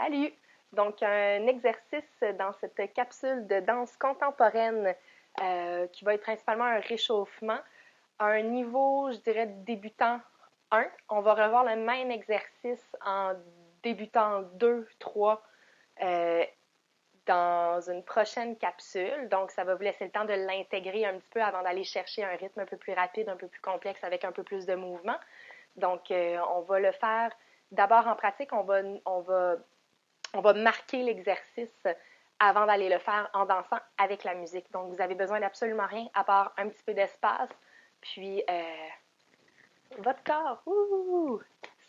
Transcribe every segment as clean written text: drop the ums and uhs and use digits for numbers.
Salut! Donc, un exercice dans cette capsule de danse contemporaine qui va être principalement un réchauffement. À un niveau, je dirais, débutant 1, on va revoir le même exercice en débutant 2, 3 dans une prochaine capsule. Donc, ça va vous laisser le temps de l'intégrer un petit peu avant d'aller chercher un rythme un peu plus rapide, un peu plus complexe avec un peu plus de mouvement. Donc, on va le faire d'abord en pratique, on va marquer l'exercice avant d'aller le faire en dansant avec la musique. Donc, vous n'avez besoin d'absolument rien à part un petit peu d'espace, puis votre corps. Ouh!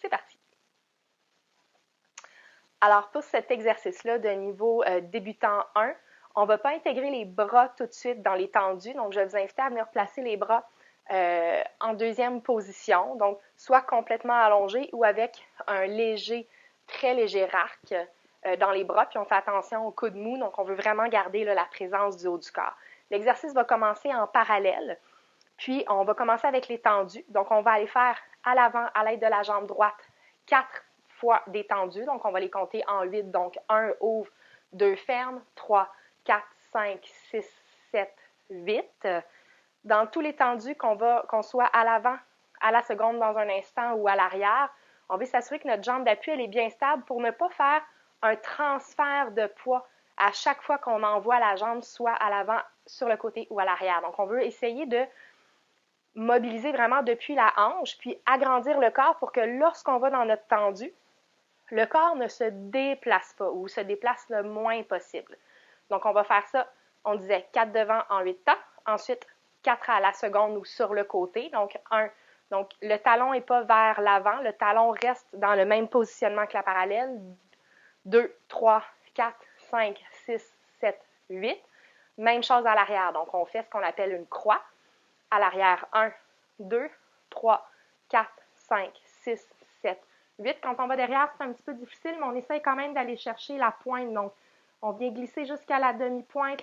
C'est parti! Alors, pour cet exercice-là de niveau débutant 1, on ne va pas intégrer les bras tout de suite dans les tendus. Donc, je vais vous inviter à venir placer les bras en deuxième position. Donc, soit complètement allongés ou avec un très léger arc dans les bras. Puis, on fait attention au coude mou. Donc, on veut vraiment garder là, la présence du haut du corps. L'exercice va commencer en parallèle. Puis, on va commencer avec les tendus. Donc, on va aller faire à l'avant, à l'aide de la jambe droite, 4 fois détendu. Donc, on va les compter en 8. Donc, 1 ouvre, 2 ferme, 3, 4, 5, 6, 7, 8. Dans tous les tendus qu'on soit à l'avant, à la seconde dans un instant ou à l'arrière, on veut s'assurer que notre jambe d'appui elle est bien stable pour ne pas faire un transfert de poids à chaque fois qu'on envoie la jambe soit à l'avant, sur le côté ou à l'arrière. Donc, on veut essayer de mobiliser vraiment depuis la hanche, puis agrandir le corps pour que lorsqu'on va dans notre tendu, le corps ne se déplace pas ou se déplace le moins possible. Donc, on va faire ça, on disait 4 devant en 8 temps, ensuite 4 à la seconde ou sur le côté, donc 1. Donc, le talon n'est pas vers l'avant, le talon reste dans le même positionnement que la parallèle. 2, 3, 4, 5, 6, 7, 8. Même chose à l'arrière, donc on fait ce qu'on appelle une croix. À l'arrière, 1, 2, 3, 4, 5, 6, 7, 8. Quand on va derrière, c'est un petit peu difficile, mais on essaye quand même d'aller chercher la pointe. Donc, on vient glisser jusqu'à la demi-pointe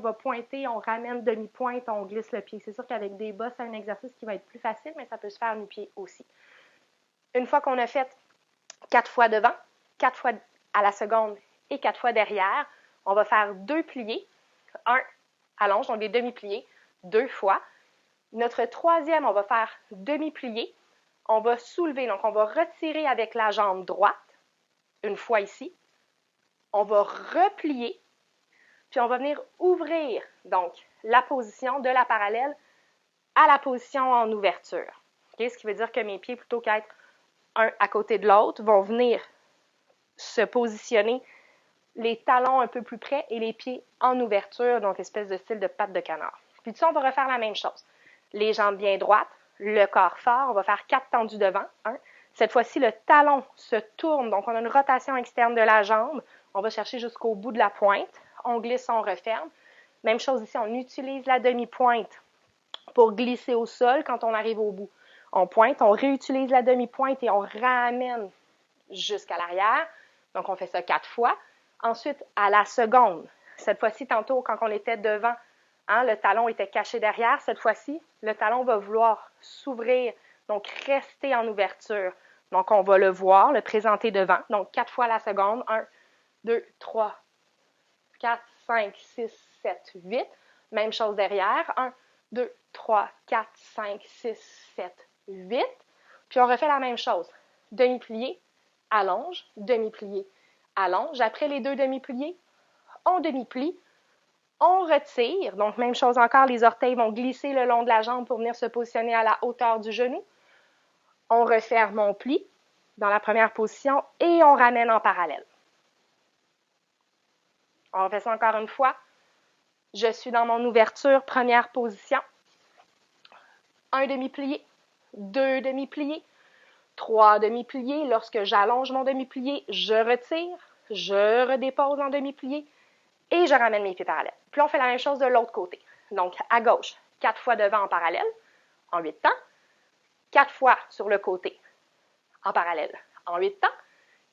va pointer, on ramène demi-pointe, on glisse le pied. C'est sûr qu'avec des bas, c'est un exercice qui va être plus facile, mais ça peut se faire nu-pied aussi. Une fois qu'on a fait 4 fois devant, 4 fois à la seconde et 4 fois derrière, on va faire 2 pliés. 1 allonge, donc des demi-pliés, 2 fois. Notre troisième, on va faire demi-plié. On va soulever, donc on va retirer avec la jambe droite, une fois ici. On va replier, puis on va venir ouvrir, donc, la position de la parallèle à la position en ouverture. Okay? Ce qui veut dire que mes pieds, plutôt qu'être un à côté de l'autre, vont venir se positionner les talons un peu plus près et les pieds en ouverture, donc espèce de style de patte de canard. Puis ça, on va refaire la même chose. Les jambes bien droites, le corps fort. On va faire 4 tendus devant. 1. Cette fois-ci, le talon se tourne. Donc, on a une rotation externe de la jambe. On va chercher jusqu'au bout de la pointe. On glisse, on referme. Même chose ici, on utilise la demi-pointe pour glisser au sol quand on arrive au bout. On pointe, on réutilise la demi-pointe et on ramène jusqu'à l'arrière. Donc, on fait ça 4 fois. Ensuite, à la seconde, cette fois-ci, tantôt, quand on était devant, le talon était caché derrière. Cette fois-ci, le talon va vouloir s'ouvrir, donc rester en ouverture. Donc, on va le voir, le présenter devant. Donc, 4 fois à la seconde. 1, 2, 3, 4, 5, 6, 7, 8. Même chose derrière. 1, 2, 3, 4, 5, 6, 7, 8. Puis, on refait la même chose. Demi-plié, allonge, demi-plié, allonge. Après les 2 demi-pliés, on demi-plie. On retire, donc même chose encore, les orteils vont glisser le long de la jambe pour venir se positionner à la hauteur du genou. On referme, on plie dans la première position et on ramène en parallèle. On refait ça encore une fois. Je suis dans mon ouverture, première position. 1 demi-plié, 2 demi-pliés, 3 demi-pliés. Lorsque j'allonge mon demi-plié, je retire, je redépose en demi-plié et je ramène mes pieds parallèles. Puis on fait la même chose de l'autre côté. Donc, à gauche, 4 fois devant en parallèle, en 8 temps. 4 fois sur le côté, en parallèle, en 8 temps.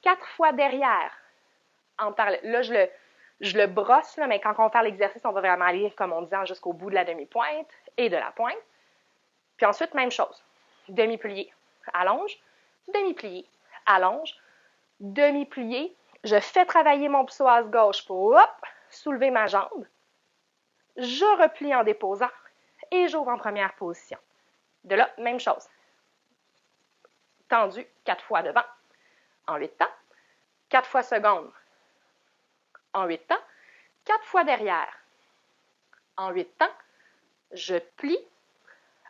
4 fois derrière, en parallèle. Là, je le brosse, là, mais quand on va faire l'exercice, on va vraiment aller, comme on disait, jusqu'au bout de la demi-pointe et de la pointe. Puis ensuite, même chose. Demi-plié, allonge, demi-plié, allonge, demi-plié, Je fais travailler mon psoas gauche pour soulever ma jambe. Je replie en déposant et j'ouvre en première position. De là, même chose. Tendu 4 fois devant en 8 temps. 4 fois seconde en 8 temps. 4 fois derrière en 8 temps. Je plie,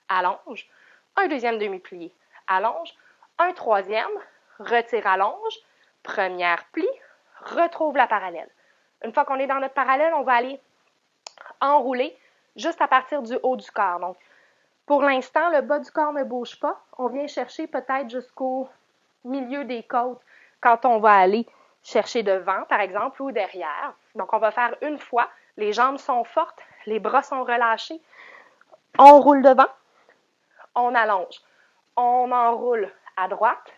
allonge, un deuxième demi-plié, allonge, un troisième, retire, allonge, première plie, retrouve la parallèle. Une fois qu'on est dans notre parallèle, on va aller enrouler juste à partir du haut du corps. Donc, pour l'instant, le bas du corps ne bouge pas. On vient chercher peut-être jusqu'au milieu des côtes quand on va aller chercher devant, par exemple, ou derrière. Donc, on va faire une fois. Les jambes sont fortes, les bras sont relâchés. On roule devant, on allonge. On enroule à droite,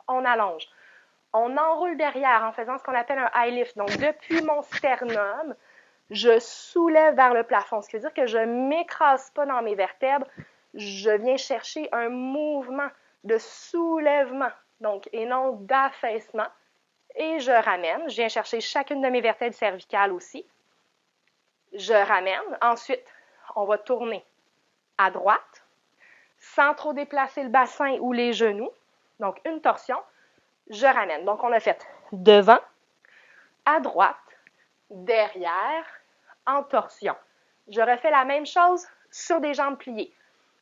on allonge. On enroule derrière en faisant ce qu'on appelle un high lift. Donc, depuis mon sternum, je soulève vers le plafond. Ce qui veut dire que je ne m'écrase pas dans mes vertèbres. Je viens chercher un mouvement de soulèvement, donc, et non d'affaissement. Et je ramène. Je viens chercher chacune de mes vertèbres cervicales aussi. Je ramène. Ensuite, on va tourner à droite, sans trop déplacer le bassin ou les genoux. Donc, une torsion. Je ramène. Donc, on a fait devant, à droite, derrière, en torsion. Je refais la même chose sur des jambes pliées.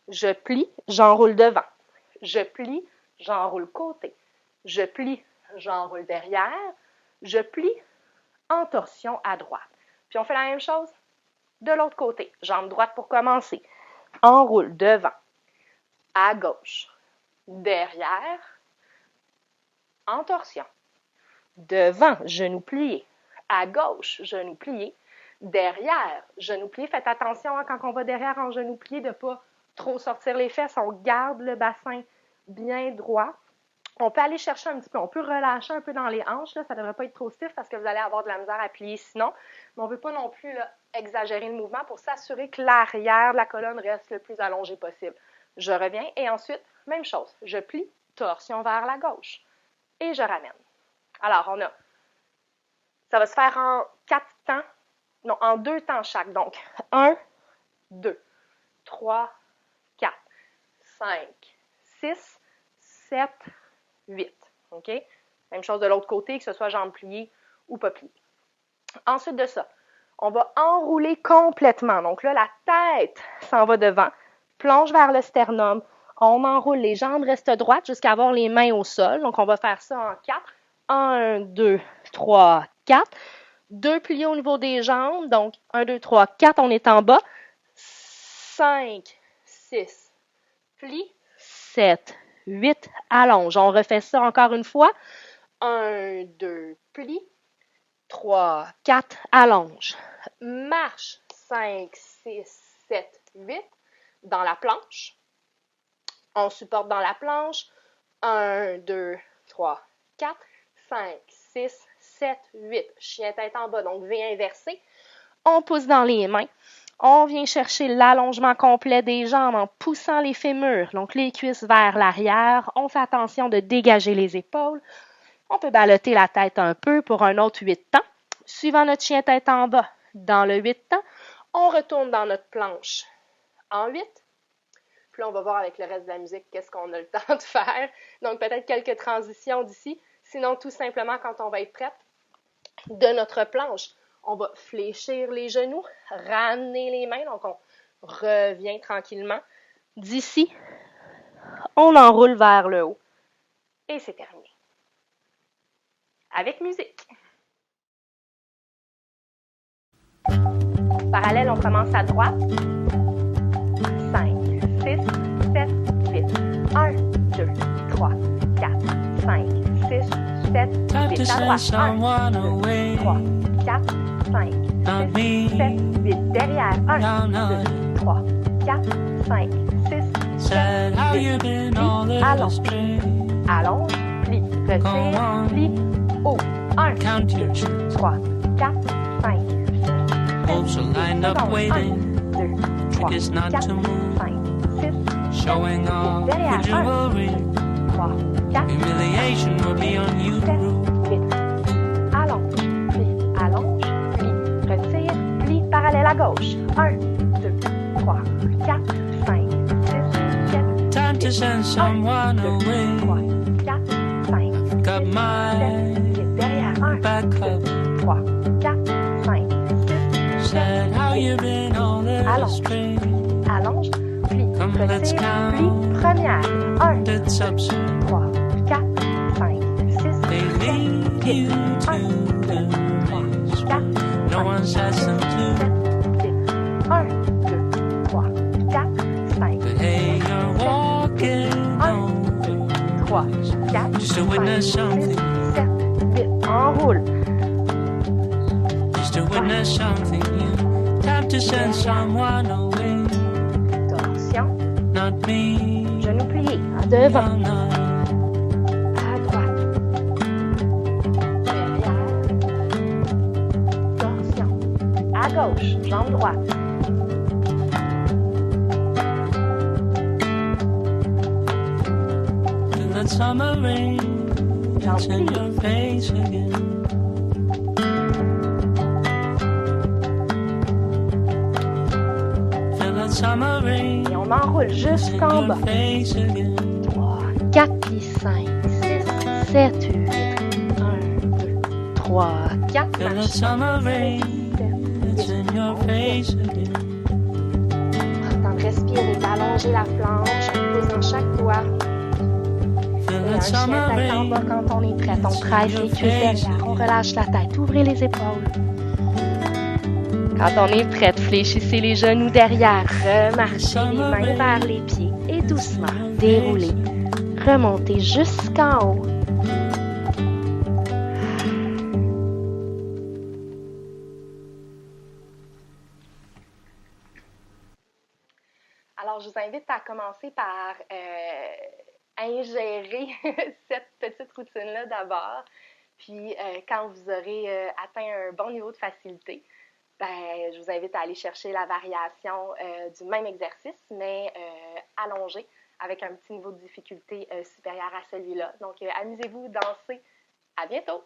Je plie, j'enroule devant. Je plie, j'enroule côté. Je plie, j'enroule derrière. Je plie, en torsion à droite. Puis on fait la même chose de l'autre côté. Jambe droite pour commencer. Enroule devant, à gauche, derrière, en torsion. Devant, genou plié. À gauche, genou plié. Derrière, genou plié. Faites attention quand on va derrière en genou plié de ne pas trop sortir les fesses. On garde le bassin bien droit. On peut aller chercher un petit peu. On peut relâcher un peu dans les hanches. Là. Ça ne devrait pas être trop stiff parce que vous allez avoir de la misère à plier sinon. Mais on ne veut pas non plus exagérer le mouvement pour s'assurer que l'arrière de la colonne reste le plus allongé possible. Je reviens et ensuite, même chose. Je plie, torsion vers la gauche. Et je ramène. Alors, ça va se faire en 4 temps. Non, en 2 temps chaque. Donc, 1, 2, 3, 4, 5, 6, 7, 8. OK? Même chose de l'autre côté, que ce soit jambes pliées ou pas pliées. Ensuite de ça, on va enrouler complètement. Donc là, la tête s'en va devant, plonge vers le sternum. On enroule, les jambes restent droites jusqu'à avoir les mains au sol. Donc, on va faire ça en 4. 1, 2, 3, 4. 2 pliés au niveau des jambes. Donc, 1, 2, 3, 4, on est en bas. 5, 6, plie. 7, 8, allonge. On refait ça encore une fois. 1, 2, plie. 3, 4, allonge. Marche. 5, 6, 7, 8. Dans la planche. On supporte dans la planche. 1, 2, 3, 4, 5, 6, 7, 8. Chien tête en bas, donc V inversé. On pousse dans les mains. On vient chercher l'allongement complet des jambes en poussant les fémurs, donc les cuisses vers l'arrière. On fait attention de dégager les épaules. On peut ballotter la tête un peu pour un autre 8 temps. Suivant notre chien tête en bas, dans le 8 temps, on retourne dans notre planche en 8. Puis là, on va voir avec le reste de la musique qu'est-ce qu'on a le temps de faire. Donc, peut-être quelques transitions d'ici. Sinon, tout simplement, quand on va être prête, de notre planche, on va fléchir les genoux, ramener les mains. Donc, on revient tranquillement. D'ici, on enroule vers le haut. Et c'est terminé. Avec musique. Parallèle, on commence à droite. 5, 6, 7, 8. 1, 2, 3, 4, 5, 6, 7, 8. À droite. 1, 2, 3, 4, 5, 6, 7, 8. Derrière. 1, 2, 3, 4, 5, 6, 7, 8. Plie, allonge. Allonge, plie, retire, plie, haut. 1, 2, 3, 4, 5, 6, 7, 8. Trick is not to move, showing off your jewelry. Humiliation will be on you. gauche. 1, 2, 3, 4, 5, 6, 7, Time to 8. send someone 1, 2, 3, away. 4, 5, Got 6, my 7, 8. Derrière. 1, backup. 2, 3, 4, 5, 6, Said 7, how 8. you been all Allonge. astray. Allonge. Plie. Come, let's Retire. count Plie. Première. 1, the 2, subs. 3, 4, 5, 6, They 7, lead 8. you 1, to 2, the 3, maze. 4, No 5, one's 6, asked them 7, to. 8. 1, 2, 3, 4, 5, But hey, you're 6, walking 1, 2, 3, on. 4, Just to 5, witness 6, something. 7, 8. Enroule. Just to witness something new. Time to send someone away. Torsion. Not me. Genou plié. À devant. No, no. À droite. Derrière. Torsion. À gauche. Jambe droite. Feel that summer rain. It's in your face again. Feel that summer rain. Et on enroule jusqu'en in bas. your face again. 3, 4, puis 5, 6, 7, 8. 1, 2, 3, 4. Feel that Marche. summer rain. 7, It's 8. in your face again. Prends le temps de respirer, d'allonger la planche en posant chaque doigt. Feel Et un that chien summer tête en bas rain. quand on est prêt. On presse les cuisses derrière. On relâche la tête. Ouvrez les épaules. Quand on est prête, fléchissez les genoux derrière. Remarchez les mains vers les pieds. Et doucement, déroulez. Remontez jusqu'en haut. Alors, je vous invite à commencer par ingérer cette petite routine-là d'abord. Puis, quand vous aurez atteint un bon niveau de facilité, ben, je vous invite à aller chercher la variation du même exercice, mais allongé, avec un petit niveau de difficulté supérieur à celui-là. Donc, amusez-vous, dansez. À bientôt!